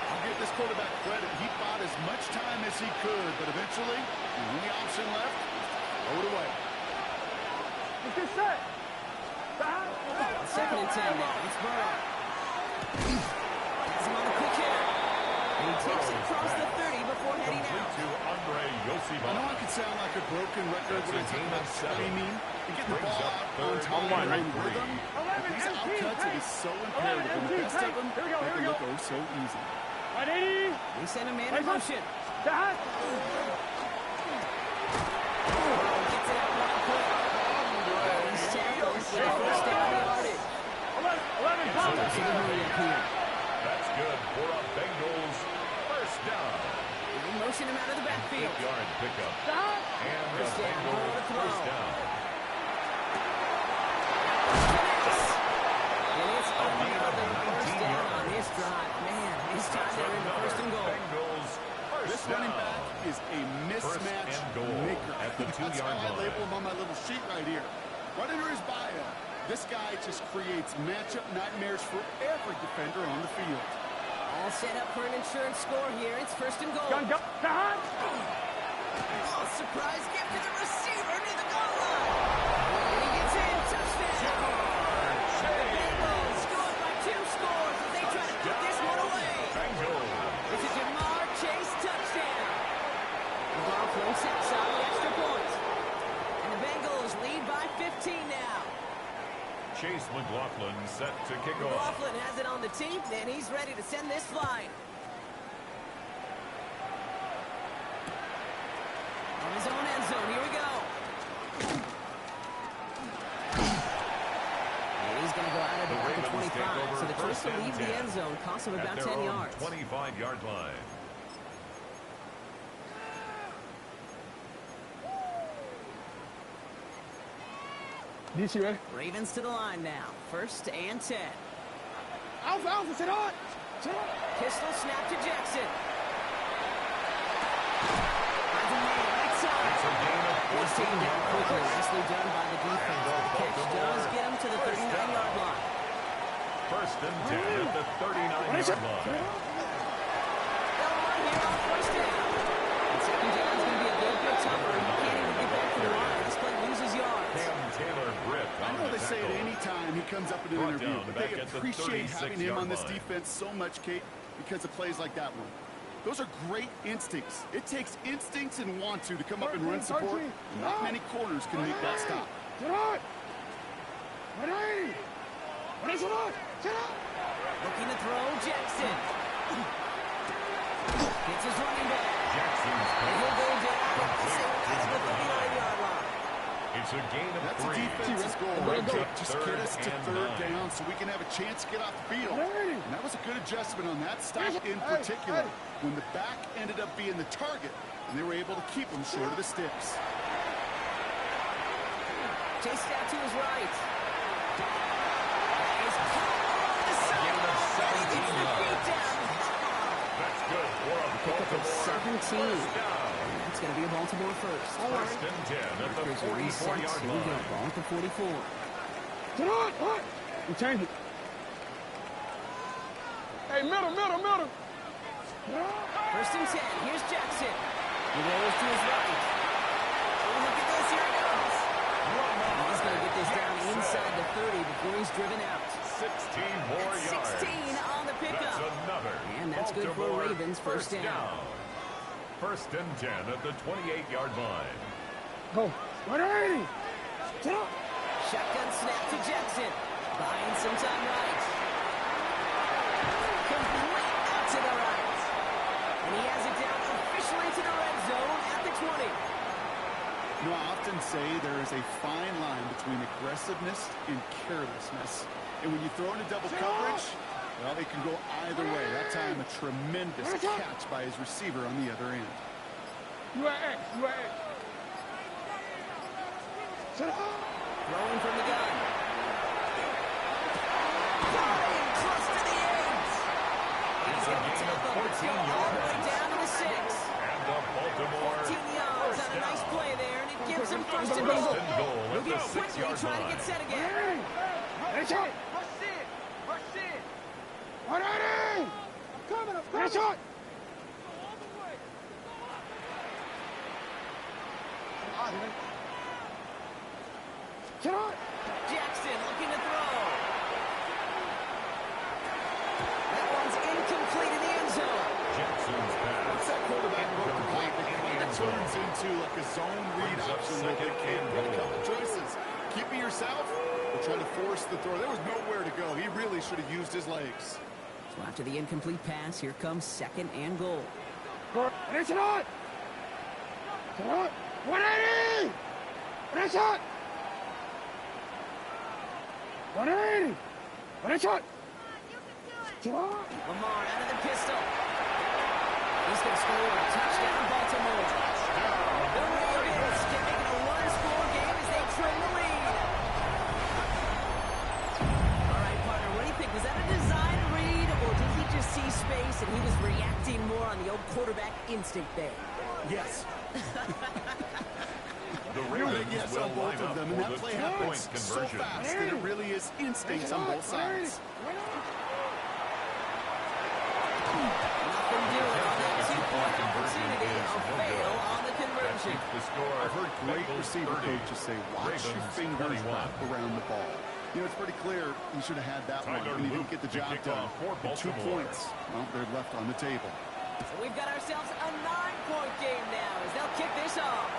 I'll give this quarterback credit. He bought as much time as he could, but eventually, the only option left was to throw it away. Let's get set. Cut. 2nd and 10 now. It's Burrow. Has him on the quick hit. And he takes it across the 30 before heading out. To Andre I know I could sound like a broken record when I talk about screaming and getting the ball out on time and in rhythm. But these outcuts, it is so imperative. And the best of them, Here we go, make here we it go. look oh so easy. 180. They send a man in motion. Cut. Burrow gets it out one quick. He's tackled for the 1st down yardage. 11, Thomas. That's good for a Bengals 1st down. They motion him out of the backfield. 8-yard pickup. Cut. And the 1st down, Burrow to Bengals throw. 1st down. And it's another 1st down on this drive. Man, this time they're in the 1st and goal. Bengals This first running down. back is a mismatch and goal maker. at the That's 2-yard how I line. label him on my little sheet right here. Right under his bio. This guy just creates matchup nightmares for every defender on the field. All set up for an insurance score here. It's first and goal. Go. Tahan. Oh, surprise gift to the receiver near the goal line. And he gets in. Touchdown. The Bengals scored by 2 scores as they try to put this one away. It's a Jamar Chase touchdown. McLaughlin sets on the extra point. And the Bengals lead by 15 now. Chase McLaughlin set to kick off. McLaughlin has it on the tee, and he's ready to send this flying. On his own end zone, here we go. And he's going to go out of The the Ravens take 25. over So the choice first to and leave 10 the end zone costs him at about their 10 own yards. 25-yard line. DC, ready? Ravens to the line now. First and 10. Alpha, sit on. Pistol snap to Jackson. Finds a man right side. It's a gain of He's taken 14 down quickly. yards. Nicely done by the defense. But the catch does get him to the 39-yard line. First and 10 at the 39-yard line. They'll run here on first down. And second down is going to be a little bit tougher. He can't even get back to the line. This play loses yards. Cam Taylor Britt I on know the they say it tackle. any time he comes up in an Brought interview, down but back they at the appreciate having him 36-yard on this line. defense so much, Kate, because of plays like that one. Those are great instincts. It takes instincts and want to come up and run support. Not many corners can make that stop. Sit on. Ready. Ready, sit on. Sit on. Looking to throw, Jackson. Gets his running back. Jackson's And he'll go down. At the 39-yard line. It's a gain of That's a 3. defense's goal right Brings there. up Just third get us to and third 9. down so we can have a chance to get off the field. And that was a good adjustment on that stop in particular when the back ended up being the target and they were able to keep him short of the sticks. Chased out to his right. That is caught on the side. Gain of 17 He gets the yards. feet down. That's good for a Pickup of Baltimore 17. first down. It's going to be a Baltimore first. First and 10 at the Here's a reset. 44-yard Here we go. line. Ball at the 44. Sit on. What? We change it. Hey, middle. First and 10. Here's Jackson. He rolls to his right. Oh, look at this. Here it goes. He's going to get this down inside the 30 before he's driven out. 16 more yards. 16 on the That's pickup. another. And that's good for Baltimore Ravens. First down. First and 10 at the 28-yard line. Go. Ready. Sit on. Shotgun snap to Jackson. Buying some time right. Complete out to the right. And he has it down officially to the red zone at the 20. You know, I often say there is a fine line between aggressiveness and carelessness. And when you throw into double coverage, well, it can go either way. That time, a tremendous catch by his receiver on the other end. You at X. Sit on. Throwing from the gun. Flying close to the edge. He's a going to gain tap of him. Let's 14 go all the way yards. down to the 6. And the Baltimore 14 yards first on a nice down. play there, and it gives him first and First goal. and goal He'll at get the quickly 6-yard trying to line. get set again. Ready. Sit on. Ready. I'm coming. Sit on. Sit on. Jackson looking to throw. That one's incomplete in the end zone. Jackson's pass. Once that quarterback broke the play, it kind of End zone. turns into like a zone read Brings up option. Where second they and got a goal. couple choices. Keep it yourself or try to force the throw. There was nowhere to go. He really should have used his legs. So after the incomplete pass, here comes second and goal. Ready. Sit on. Sit on. 180. Ready. Shot. 180. Ready. Shot. Sit on. Lamar out of the pistol. He's going to score a touchdown, Baltimore. The Ravens can make it a one-score game as they trim the lead. All right, partner, what do you think? Was that a design read, or did he just see space and he was reacting more on the old quarterback instinct there? Yes. The Big Ravens yes will on both line of up them, for and that the play two-point happens so conversion. fast that it really is instincts on both sides. Nothing doing on that two-point opportunity. A fail on the conversion. The score. I've heard great Bengals receiver 30, coaches say, watch your Ravens fingers 21. wrap around the ball. You know, it's pretty clear he should have had that one, Tyler and he Luke didn't get the to job kick done. off for And 2 Baltimore. points, well, they're left on the table. So we've got ourselves a 9-point game now as they'll kick this off.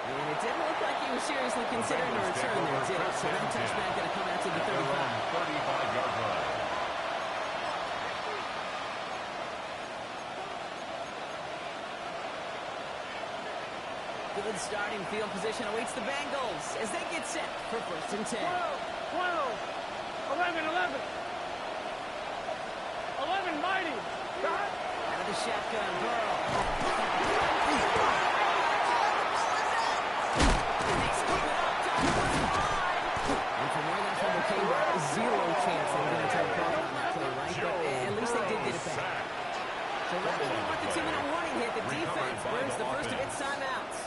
And it didn't look like he was seriously considering a return there, did it? So that touchback going to come out to the 35. 35-yard line. Good starting field position awaits the Bengals as they get set for 1st and 10. 12, 11, 11. 11 mighty. Shot. Out of the shotgun, Burrow. They scoop it up, and from where that fumble came, zero chance they were going to turn profit on that play, right? But at least they did get it back. So rather than let the 2-minute warning hit, the defense burns the first of its timeouts.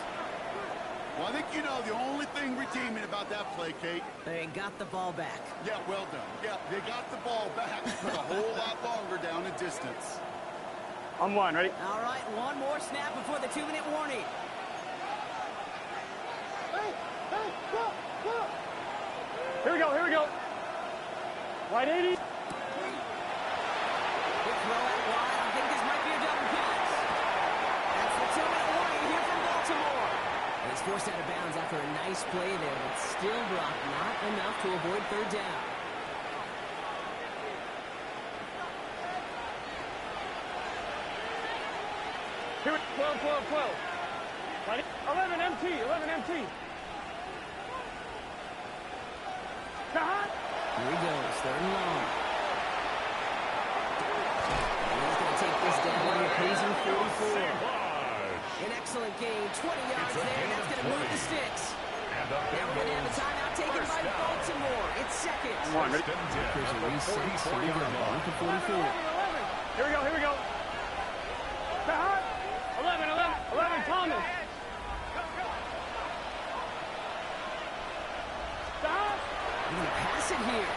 Well, I think you know the only thing redeeming about that play, Kate. They got the ball back. Yeah, well done. Yeah, they got the ball back, but a whole lot longer down the distance. I'm one, ready? All right, one more snap before the 2-minute warning. Here we go, here we go. Wide 80. Quick throw out wide. I think this might be a double pass. That's the 2-minute warning here from Baltimore. And he's forced out of bounds after a nice play there, but still blocked not enough to avoid 3rd down. Here, 12, 12, 12. 11 MT, 11 MT. Shot. Here he goes, 3rd and long. And he's going to take this down to the opposing 44. An excellent gain, 20 yards there, and that's going to move the sticks. Now we're going to have a timeout taken by Baltimore. It's 2nd. One, ready? There's a reset, so we go, with the 44. 11. Here we go, here we go. Shot. 11, 11, 11, Thomas. Shot. He's going to pass it here.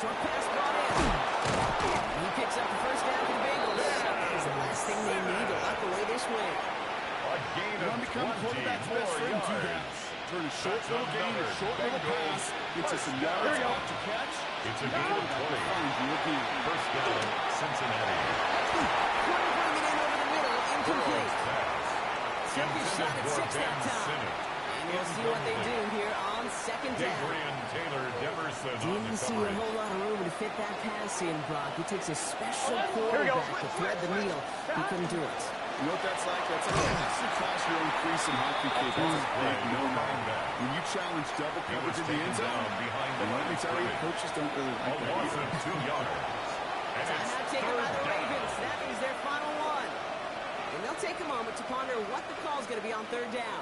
Short pass brought in. And he picks up the 1st down for the Bengals. That is the last thing they need to lock away this win. A gain You of want to become 20 quarterback's best more friend, do that. yards. Turn a short little gain, a short little pass, gets us some yards off to catch. It's a gain of 20. Find you again. 1st down, Cincinnati. Bringing it in over the middle, incomplete. Pass. Second shot at 6 that Intended for time. Bennett. And we'll see what they do here on 2nd down. Adrian Taylor Demerson on Didn't the see a coverage. whole lot of room to fit that pass in, Brock. He takes a special quarterback to thread the needle. He couldn't do it. You know what that's like? That's like a massive class your own crease in hockey, kid. That's a big no-no. When you challenge double He coverage was in the end taken zone, down behind the and let me line tell you, scrimmage. coaches don't really A like that loss either. of 2 yards. And it's Timeout taken 3rd by the down. Ravens. That is their final one. And they'll take a moment to ponder what the call is going to be on 3rd down.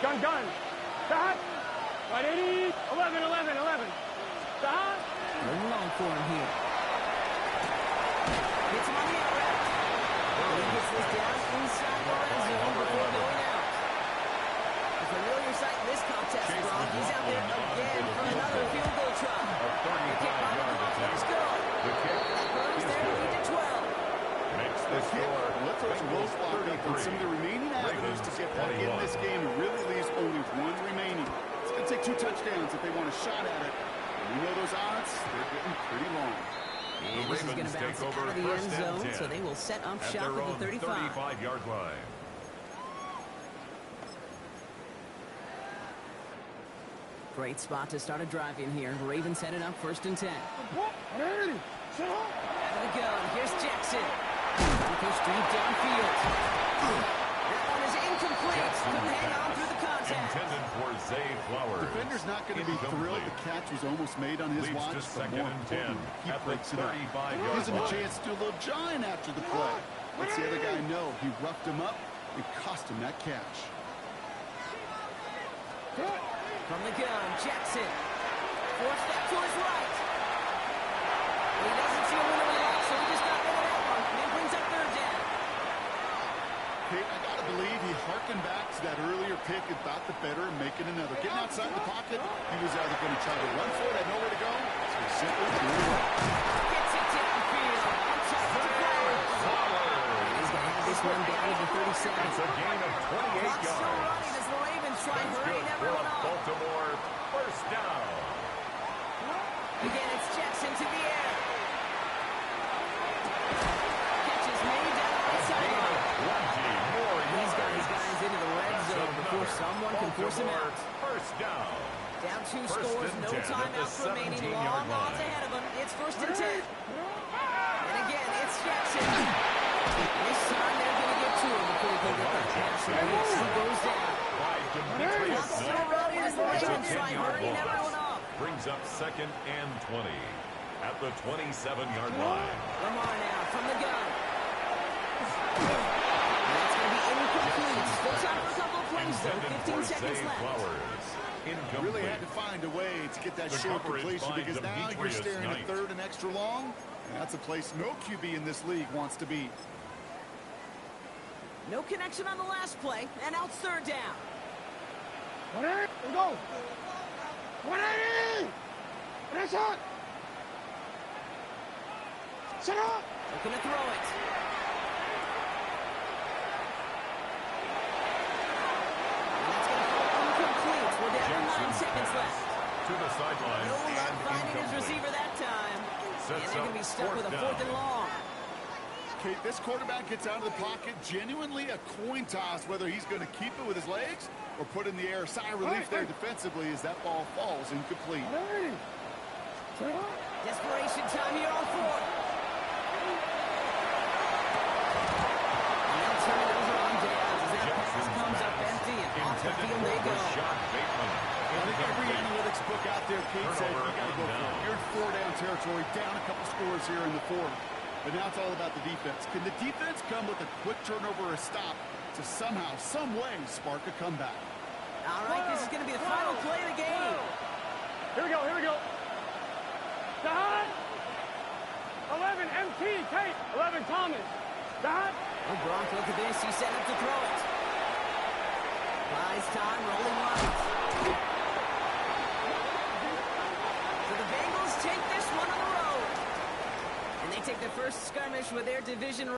Gun, gun. Shot. Wide 80. 11, 11, 11. Shot. Going long for him here. Gets him on the out route. He gets this down inside the red zone before going out. A familiar sight in this contest, Brock. He's out there again for another field goal try. The kick by the ball. Let's go. The kick That burns their lead to 12. makes the The kick, score. let's throw some goals block up on some of the remaining avenues to get back in this game. It really leaves only one remaining. It's going to take 2 touchdowns if they want a shot at it. And we know those odds, they're getting pretty long. And this is going to Ravens bounce take over out of the end 1st and zone, 10 so they will set up at shop their at own the 35. 35-yard line. Great spot to start a drive in here. Ravens headed up 1st and 10. Ready. Shot. Out of the gun. Here's Jackson. Push deep downfield. That one is incomplete. Couldn't hang on through the contact. Intended for Zay Flowers. Defender's not going to be thrilled the catch was almost made on his Leads watch, to but 2nd more and 10 importantly, he at the breaks it up. 35-yard Gives him a line. chance to do a little giant after the play. Lets the other guy know he roughed him up and cost him that catch. From the gun, Jackson. Forced that to his right. He doesn't see a winner in the so he just got rid of that one. And it brings up 3rd harken back to that earlier pick about the better and making another. Getting outside the pocket, he was either going to try to run for it, had nowhere to go, so he simply threw it up. Gets it downfield. On top of the Flowers. He's going to have this one down to the 37. It's a gain of 28 Clock's still yards. running as the Ravens try and hurry Good everyone for a up. Baltimore first down. Again, it's Jackson to the air. Catch is made down on the sideline. 20 more He's got his yards. guys into the red zone before someone can force him out. First down. Down 2 First scores, and no 10 at the timeouts remaining. 17-yard Long line. odds ahead of him. It's first and 10. And again, it's Jackson. This time they're going to get to him before he can get that pass release. He goes down. By Demetrius Clock's still running as the Ravens try and hurry everyone up. brings up second and 20 at the 27-yard line. Lamar now from the gun. And that's going to be incomplete. Still time for a couple of plays, though. Intended 15 for seconds Zay left. Flowers. Incomplete. Really had to find a way to get that The short coverage completion by because now you're Demetrius staring Knight. at third and extra long. And that's a place no QB in this league wants to be. No connection on the last play, and now it's third down. 180, let's go. 180. That's it. Set up. Looking to throw it. And that's going to fall incomplete. We're down to 9 seconds left. To the sideline. No luck and finding his incomplete. receiver that time. And Sets they're going to be up stuck with a fourth fourth and long. Okay, this quarterback gets out of the pocket, genuinely a coin toss whether he's going to keep it with his legs or put in the air. Sigh of relief there defensively as that ball falls incomplete. 180. Set up. Desperation time here on fourth. And they'll turn it over on downs as that pass comes up empty and off the Intended field they for go. Rashad Bateman. I think every analytics book out there, Kate, says you got to go for Turnover it. You're in four-down territory, down a couple scores here in the fourth. But now it's all about the defense. Can the defense come with a quick turnover or a stop to somehow, some way, spark a comeback? All right, this is going to be the final play of the game. Here we go, here we go. Dot. 11, MT, Kate. 11, Thomas. Dot. Oh, Gronk, look at this. He's set up to throw it. Buys time, rolling right. So the Bengals take this one on the road. And they take the first skirmish with their division